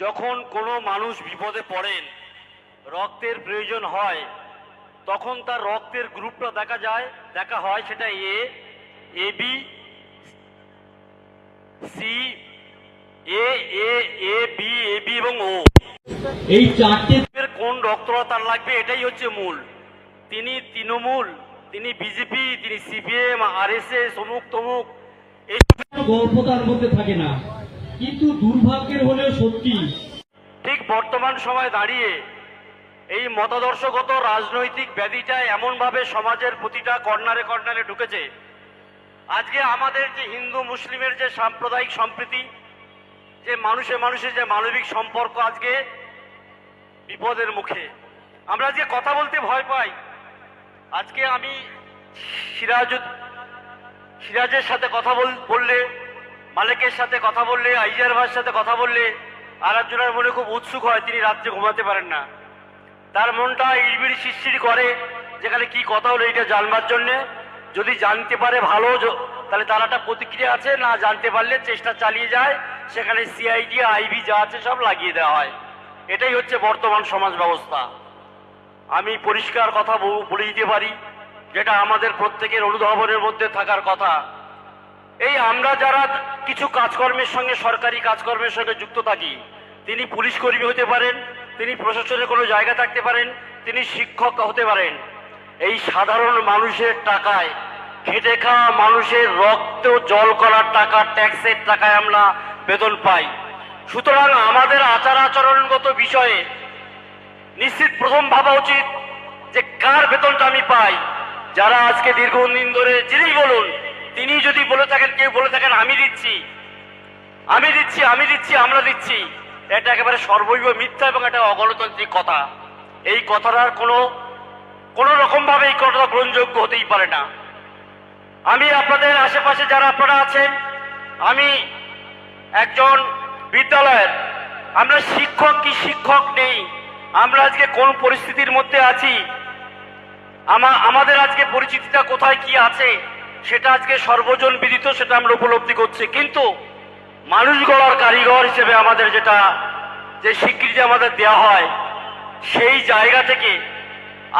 যখন কোনো মানুষ বিপদে পড়েন, রক্তের প্রয়োজন হয়, তখন তার রক্তের গ্রুপটা দেখা হয় সেটা A B C, A B এবং ও। এই চারটে কোন রক্তটা তার লাগবে এটাই হচ্ছে মূল। তিনি তৃণমূল, তিনি বিজেপি, তিনি সিপিএম, আরএসএস, অমুক তমুক, এই গল্প তার মধ্যে থাকে না। কিন্তু দুর্ভাগ্যের হলেও সত্যি, ঠিক বর্তমান সময় দাঁড়িয়ে এই মতাদর্শগত রাজনৈতিক ব্যাধিটা এমনভাবে সমাজের প্রতিটা কর্নারে কর্নারে ঢুকেছে। আজকে আমাদের যে হিন্দু মুসলিমের যে সাম্প্রদায়িক সম্প্রীতি, যে মানুষে মানুষের যে মানবিক সম্পর্ক আজকে বিপদের মুখে। আমরা আজকে কথা বলতে ভয় পাই। আজকে আমি সিরাজের সাথে কথা বললে, মালিকের সাথে কথা বললে, আইজার ভাইয়ের সাথে কথা বললে আর একজনের মনে খুব উৎসুক হয়, তিনি রাত্রে ঘুমাতে পারেন না। তার মনটা ইড়বিড়ি শিরশির করে, যেখানে কি কথা হলো এটা জানবার জন্যে। যদি জানতে পারে ভালো, তাহলে তার একটা প্রতিক্রিয়া আছে, না জানতে পারলে চেষ্টা চালিয়ে যায়, সেখানে সিআইডি আইবি যা আছে সব লাগিয়ে দেওয়া হয়। এটাই হচ্ছে বর্তমান সমাজ ব্যবস্থা। আমি পরিষ্কার কথা বলে দিতে পারি, যেটা আমাদের প্রত্যেকের অনুধাবনের মধ্যে থাকার কথা। এই আমরা যারা কিছু কাজকর্মের সঙ্গে, সরকারি কাজকর্মের সঙ্গে যুক্ত থাকি, তিনি পুলিশ কর্মী হতে পারেন, তিনি প্রশাসনের কোনো জায়গা থাকতে পারেন, তিনি শিক্ষক হতে পারেন। এই সাধারণ মানুষের টাকায়, খেটে খাওয়া মানুষের রক্ত জল করার টাকা, ট্যাক্সের টাকায় আমরা বেতন পাই। সুতরাং আমাদের আচার আচরণগত বিষয়ে নিশ্চিত প্রথম ভাবা উচিত যে কার বেতনটা আমি পাই। যারা আজকে দীর্ঘদিন ধরে, যিনি বলুন, তিনি যদি বলে থাকেন, কেউ বলে থাকেন আমি দিচ্ছি, আমি দিচ্ছি, আমি দিচ্ছি, আমরা দিচ্ছি, এটা একেবারে সর্বৈব মিথ্যা এবং এটা অগণতান্ত্রিক কথা। এই কথাটার কোনো রকম ভাবে এই কথাটা গ্রহণযোগ্য হতেই পারে না। আমি আপনাদের আশেপাশে যারা আপনারা আছেন, আমি একজন বিদ্যালয়ের, আমরা শিক্ষক কি শিক্ষক নেই, আমরা আজকে কোন পরিস্থিতির মধ্যে আছি, আমাদের আজকে পরিচিতিটা কোথায় কি আছে, সেটা আজকে সর্বজন বিদিত, সেটা আমরা উপলব্ধি করছি। কিন্তু মানুষ গড়ার কারিগর হিসেবে আমাদের যে স্বীকৃতি আমাদের দেওয়া হয়, সেই জায়গা থেকে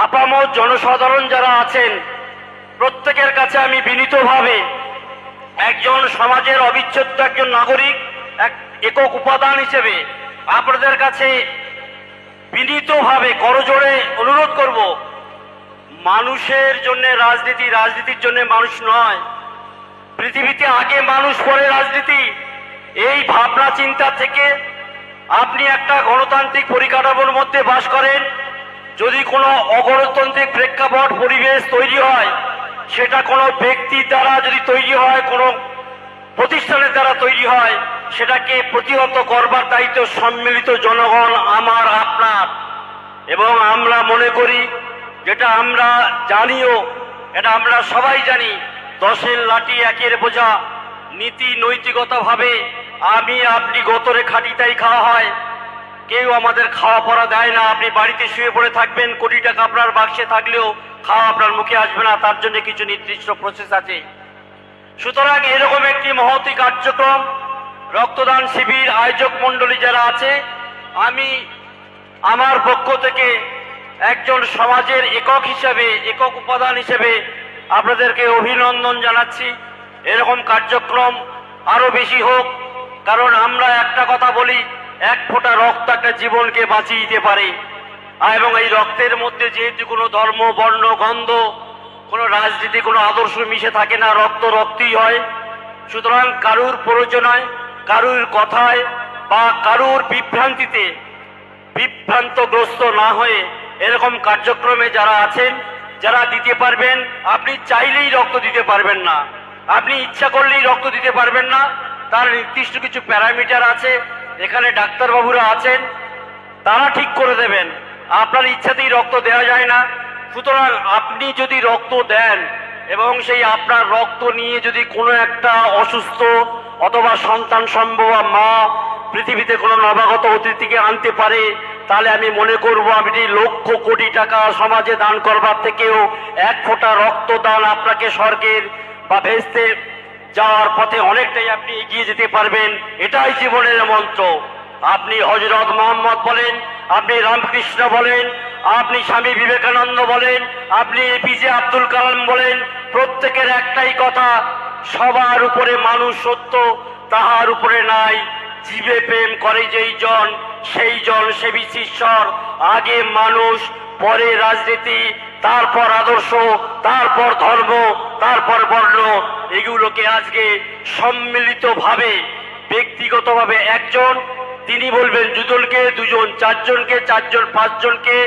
আপামর জনসাধারণ যারা আছেন, প্রত্যেকের কাছে আমি বিনীতভাবে একজন সমাজের অবিচ্ছেদ্য একজন নাগরিক, একক উপাদান হিসেবে আপনাদের কাছে বিনীতভাবে করজোড়ে অনুরোধ করব, মানুষের জন্য রাজনীতি, রাজনীতির জন্য মানুষ নয়। পৃথিবীতে আগে মানুষ, পরে রাজনীতি। এই ভাবনা চিন্তা থেকে আপনি একটা গণতান্ত্রিক পরিকাঠামোর মধ্যে বাস করেন, যদি কোনো অগণতান্ত্রিক প্রেক্ষাপট পরিবেশ তৈরি হয়, সেটা কোনো ব্যক্তির দ্বারা যদি তৈরি হয়, কোনো প্রতিষ্ঠানের দ্বারা তৈরি হয়, সেটাকে প্রতিহত করবার দায়িত্ব সম্মিলিত জনগণ, আমার, আপনার। এবং আমরা মনে করি, যেটা আমরা জানিও, এটা আমরা সবাই জানি, 10-এর লাঠি 1-এর বোঝা। নীতি নৈতিকতাভাবে আমি আপনি গতরে খাটি তাই খাওয়া হয়, কেউ আমাদের খাওয়া পড়া দেয় না। আপনি বাড়িতে শুয়ে পড়ে থাকবেন, কোটি টাকা আপনার বাক্সে থাকলেও খাওয়া আপনার মুখে আসবে না, তার জন্য কিছু নির্দিষ্ট প্রসেস আছে। সুতরাং এরকম একটি মহতী কার্যক্রম, রক্তদান শিবির আয়োজক মণ্ডলী যারা আছে, আমি আমার পক্ষ থেকে একজন সমাজের একক হিসেবে, একক উপাদান হিসেবে আপনাদেরকে অভিনন্দন জানাচ্ছি। এরকম কার্যক্রম আরো বেশি হোক, কারণ আমরা একটা কথা বলি, এক ফোঁটা রক্ত একটা জীবনকে বাঁচিয়ে দিতে পারে। এবং এই রক্তের মধ্যে যেহেতু কোনো ধর্ম, বর্ণ, গন্ধ, কোনো রাজনীতি, কোনো আদর্শ মিশে থাকে না, রক্ত রক্তই হয়। সুতরাং কারুর প্ররোচনায়, কারুর কথায় বা কারুর বিভ্রান্তিতে বিভ্রান্তগ্রস্ত না হয়ে এরকম কার্যক্রমে যারা আছেন, যারা দিতে পারবেন, আপনি চাইলেই রক্ত দিতে পারবেন না, আপনি ইচ্ছা করলেই রক্ত দিতে পারবেন না, তার নির্দিষ্ট কিছু প্যারামিটার আছে। এখানে ডাক্তারবাবুরা আছেন, তারা ঠিক করে দেবেন। আপনার ইচ্ছাতেই রক্ত দেওয়া যায় না। সুতরাং আপনি যদি রক্ত দেন এবং সেই আপনার রক্ত নিয়ে যদি কোনো একটা অসুস্থ অথবা সন্তান সম্ভব মা পৃথিবীতে কোনো নবাগত অতিথিকে আনতে পারে, তাহলে আমি মনে করব আপনি লক্ষ কোটি টাকা সমাজে দান করবার থেকেও এক ফোঁটা রক্ত দান আপনাকে স্বর্গের বা ভেস্তে যাওয়ার পথে অনেকটাই আপনি এগিয়ে যেতে পারবেন। এটাই জীবনের মন্ত্র। আপনি হযরত মুহাম্মদ বলেন, আপনি রামকৃষ্ণ বলেন, আপনি স্বামী বিবেকানন্দ বলেন, আপনি এপিজে আব্দুল কালাম বলেন, প্রত্যেকের একটাই কথা, সবার উপরে মানুষ সত্য, তাহার উপরে নাই। জীবে প্রেম করে যেই জন, সেই জন সেবিত ঈশ্বর। আগে মানুষ, পরে রাজনীতি, তারপর আদর্শ, তারপর ধর্ম, তারপর বর্ণ। এগুলোকে আজকে সম্মিলিতভাবে ব্যক্তিগতভাবে একজন তিনি বলবেন দুজনকে, দুজন চারজনকে, চারজন পাঁচজনকে।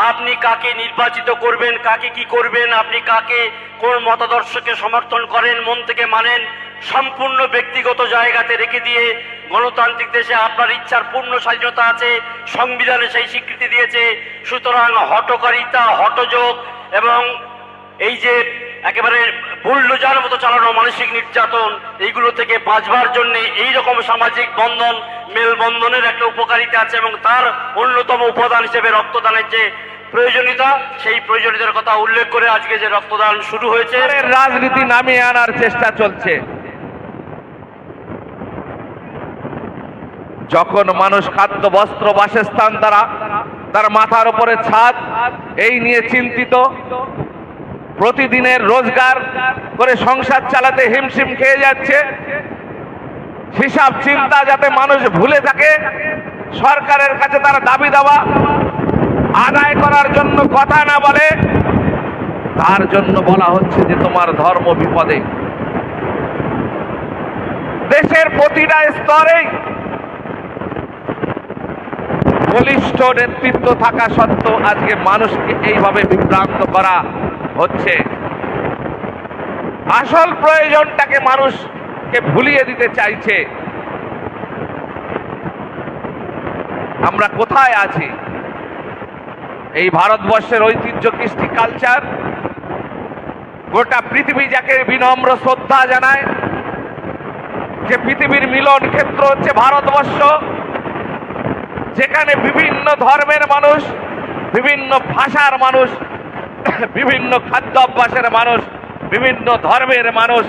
আপনি কাকে নির্বাচিত করবেন, কাকে কি করবেন, আপনি কাকে কোন মতাদর্শকে সমর্থন করেন, মন থেকে মানেন, সম্পূর্ণ ব্যক্তিগত জায়গাতে রেখে দিয়ে গণতান্ত্রিক দেশে আপনার ইচ্ছার পূর্ণ স্বাধীনতা আছে, সংবিধানে সেই স্বীকৃতি দিয়েছে। সুতরাং হটকারিতা, হটযোগ এবং এই যে একেবারে বুলডোজার মতো চালানো মানসিক নির্যাতন, এইগুলো থেকে বাঁচবার জন্য এইরকম সামাজিক বন্ধন, মেলবন্ধনের একটা উপকারিতা আছে এবং তার অন্যতম উপাদান হিসেবে রক্তদানের যে প্রয়োজনীয়তা, সেই প্রয়োজনীয়তার কথা উল্লেখ করে আজকে যে রক্তদান শুরু হয়েছে। রাজনীতি নামিয়ে আনার চেষ্টা চলছে। যখন মানুষ খাদ্য, বস্ত্র, বাসস্থান, তার মাথার উপরে ছাদ, এই নিয়ে চিন্তিত, প্রতিদিনের রোজগার করে সংসার চালাতে হিমশিম খেয়ে যাচ্ছে, হিসাব চিন্তা যাতে মানুষ ভুলে থাকে, সরকারের কাছে তার দাবি দাওয়া আদায় করার জন্য কথা না বলে, তার জন্য বলা হচ্ছে যে তোমার ধর্ম বিপদে। দেশের প্রতিটা স্তরে বলিষ্ঠ নেতৃত্ব থাকা সত্ত্বেও আজকে মানুষকে এইভাবে বিভ্রান্ত করা হচ্ছে। আসল প্রয়োজনটাকে মানুষকে ভুলিয়ে দিতে চাইছে। আমরা কোথায় আছি? এই ভারতবর্ষের ঐতিহ্য, কৃষ্টি, কালচার, গোটা পৃথিবী যাকে বিনম্র শ্রদ্ধা জানায়, যে পৃথিবীর মিলন ক্ষেত্র হচ্ছে ভারতবর্ষ, যেখানে বিভিন্ন ধর্মের মানুষ, বিভিন্ন ভাষার মানুষ, বিভিন্ন খাদ্য অভ্যাসের মানুষ, বিভিন্ন ধর্মের মানুষ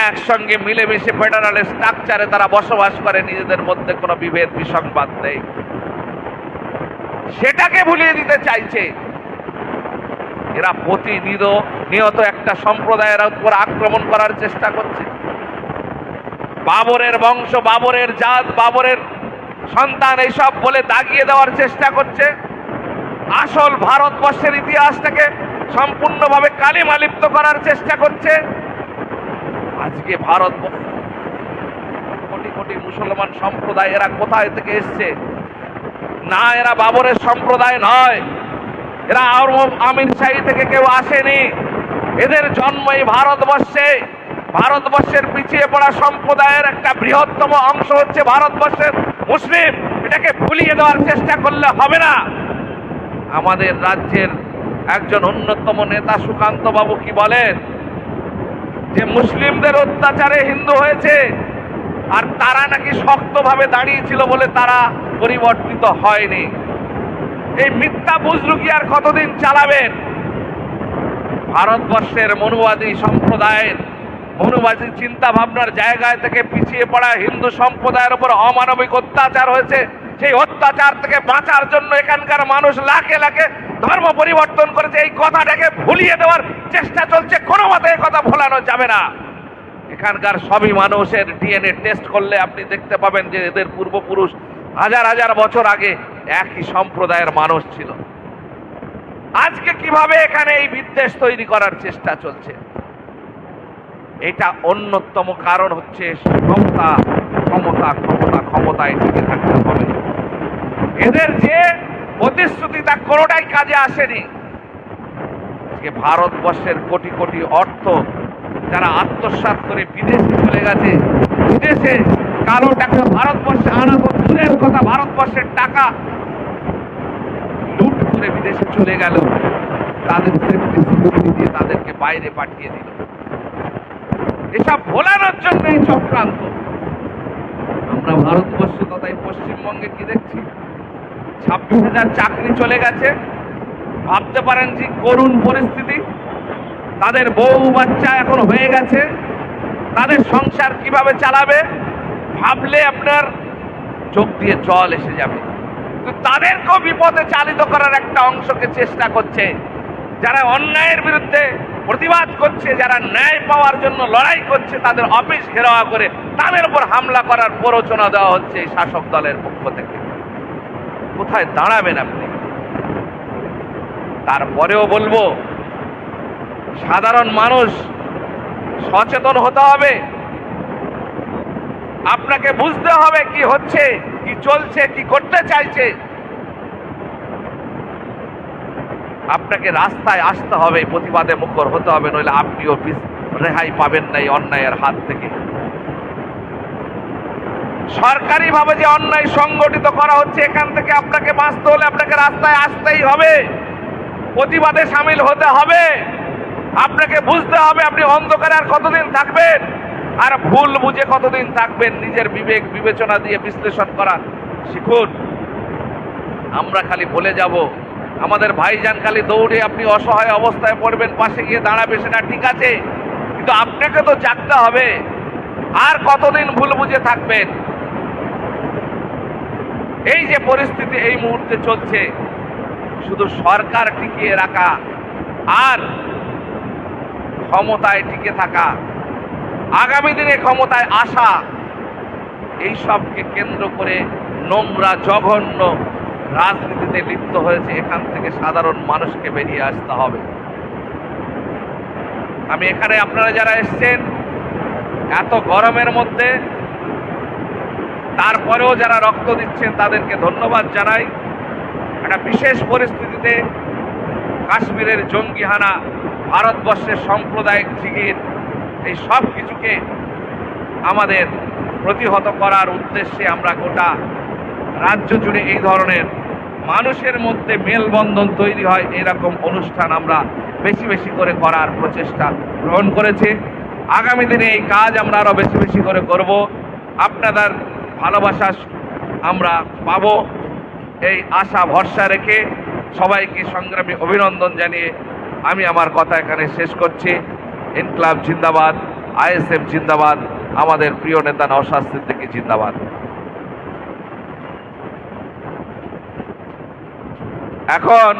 একসঙ্গে মিলেমিশে ফেডারেল স্ট্রাকচারে তারা বসবাস করে, নিজেদের মধ্যে কোনো বিভেদ বিসংবাদ নেই। সেটাকে ভুলিয়ে দিতে চাইছে। এরা প্রতিনিয়ত একটা সম্প্রদায়ের উপর আক্রমণ করার চেষ্টা করছে। বাবরের বংশ, বাবরের জাত, বাবরের সন্তান, এইসব বলে দাগিয়ে দেওয়ার চেষ্টা করছে। আসল ভারতবর্ষের ইতিহাসটাকে সম্পূর্ণভাবে কালিমালিপ্ত করার চেষ্টা করছে। আজকে ভারত কোটি কোটি মুসলমান সম্প্রদায়, এরা কোথায় থেকে এসছে? না, এরা বাবরের সম্প্রদায় নয়, এরা আমির শাহী থেকে কেউ আসেনি। এদের জন্ম এই ভারতবর্ষে। ভারতবর্ষের পিছিয়ে পড়া সম্প্রদায়ের একটা বৃহত্তম অংশ হচ্ছে ভারতবর্ষের মুসলিম। এটাকে ভুলিয়ে দেওয়ার চেষ্টা করলে হবে না। আমাদের রাজ্যের একজন অন্যতম নেতা সুকান্ত বাবু কি বলেন, যে মুসলিমদের অত্যাচারে হিন্দু হয়েছে, আর তারা নাকি শক্তভাবে দাঁড়িয়েছিল বলে তারা পরিবর্তিত হয়নি। এই মিথ্যা বুজরুগি আর কতদিন চালাবেন? ভারতবর্ষের মনুবাদী সম্প্রদায়ের মনুবাদী চিন্তা ভাবনার জায়গায় থেকে পিছিয়ে পড়া হিন্দু সম্প্রদায়ের উপর অমানবিক অত্যাচার হয়েছে। সেই অত্যাচার থেকে বাঁচার জন্য এখানকার মানুষ লাখে লাখে ধর্ম পরিবর্তন করেছে। এই কথাটাকে ভুলিয়ে দেওয়ার চেষ্টা চলছে। কোনো মতে এই কথা ভোলানো যাবে না। এখানকার সবই মানুষের ডিএনএ টেস্ট করলে আপনি দেখতে পাবেন যে এদের পূর্বপুরুষ হাজার হাজার বছর আগে একই সম্প্রদায়ের মানুষ ছিল। আজকে কিভাবে এখানে এই বিদ্বেষ তৈরি করার চেষ্টা চলছে? এটা অন্যতম কারণ হচ্ছে ক্ষমতা, ক্ষমতা, ক্ষমতা, ক্ষমতায় টিকে থাকতে হবে। এদের যে প্রতিশ্রুতি তা কোনোটাই কাজে আসেনি। ভারতবর্ষের কোটি কোটি অর্থ যারা আত্মসাৎ করে বিদেশে চলে গেছে, বিদেশে কালো টাকা ভারতবর্ষে আনা তো দূরের কথা, ভারতবর্ষের টাকা লুট করে বিদেশে চলে গেল, তাদের সিকিউরিটি দিয়ে তাদেরকে বাইরে পাঠিয়ে দিল। এসব ভোলানোর জন্য এই চক্রান্ত। আমরা ভারতবর্ষ তথা পশ্চিমবঙ্গে কি দেখছি? 26,000 চাকরি চলে গেছে। ভাবতে পারেন যে করুণ পরিস্থিতি। তাদের বউ বাচ্চা এখন হয়ে গেছে, তাদের সংসার কিভাবে চালাবে ভাবলে আপনার চোখ দিয়ে জল এসে যাবে। কিন্তু তাদেরকেও বিপদে চালিত করার একটা অংশকে চেষ্টা করছে, যারা অন্যায়ের বিরুদ্ধে প্রতিবাদ করছে, যারা ন্যায় পাওয়ার জন্য লড়াই করছে, তাদের অফিস ঘেরাওয়া করে তাদের উপর হামলা করার প্ররোচনা দেওয়া হচ্ছে এই শাসক দলের পক্ষ থেকে। কোথায় দাঁড়াবেন আপনি? তারপরেও বলবো, সাধারণ মানুষ সচেতন হতে হবে। আপনাকে বুঝতে হবে কি হচ্ছে, কি চলছে, কি করতে চাইছে। আপনাকে রাস্তায় আসতে হবে, প্রতিবাদে মুখর হতে হবে, নইলে আপনিও রেহাই পাবেন না এই অন্যায়ের হাত থেকে। সরকারি ভাবে যে অন্যায় সংগঠিত করা হচ্ছে, এখান থেকে আপনাকে বাঁচতে হলে আপনাকে রাস্তায় আসতেই হবে, প্রতিবাদে সামিল হতে হবে। আপনাকে বুঝতে হবে আপনি অন্ধকারে আর কতদিন থাকবেন, আর ভুল বুঝে কতদিন থাকবেন। নিজের বিবেক বিবেচনা দিয়ে বিশ্লেষণ করা শিখুন। আমরা খালি বলে যাব, আমাদের ভাইজান খালি দৌড়ে আপনি অসহায় অবস্থায় পড়বেন, পাশে গিয়ে দাঁড়াবে, সেটা ঠিক আছে, কিন্তু আপনাকে তো জাগতে হবে। আর কতদিন ভুল বুঝে থাকবেন? এই যে পরিস্থিতি এই মুহূর্তে চলছে, শুধু সরকার টিকিয়ে রাখা আর ক্ষমতায় টিকে থাকা, আগামী দিনে ক্ষমতায় আসা, এই সবকে কেন্দ্র করে নোংরা জঘন্য রাজনীতিতে লিপ্ত হয়েছে। এখান থেকে সাধারণ মানুষকে বেরিয়ে আসতে হবে। আমি এখানে আপনারা যারা এসছেন এত গরমের মধ্যে, তারপরেও যারা রক্ত দিচ্ছেন তাদেরকে ধন্যবাদ জানাই। একটা বিশেষ পরিস্থিতিতে কাশ্মীরের জঙ্গি হানা, ভারতবর্ষের সাম্প্রদায়িক জিগির, এই সব কিছুকে আমাদের প্রতিহত করার উদ্দেশ্যে আমরা গোটা রাজ্য জুড়ে এই ধরনের মানুষের মধ্যে মেলবন্ধন তৈরি হয় এরকম অনুষ্ঠান আমরা বেশি বেশি করে করার প্রচেষ্টা গ্রহণ করেছি। আগামী দিনে এই কাজ আমরা আরো বেশি বেশি করে করব। আপনাদের ভালোবাসা আমরা পাবো, এই আশা ভরসা রেখে সবাইকে সংগ্রামী অভিনন্দন জানিয়ে আমি আমার কথা এখানে শেষ করছি। ইনকলাব জিন্দাবাদ, আইএসএফ জিন্দাবাদ, আমাদের প্রিয় নেতা নওশাদ সিদ্দিকী জিন্দাবাদ। এখন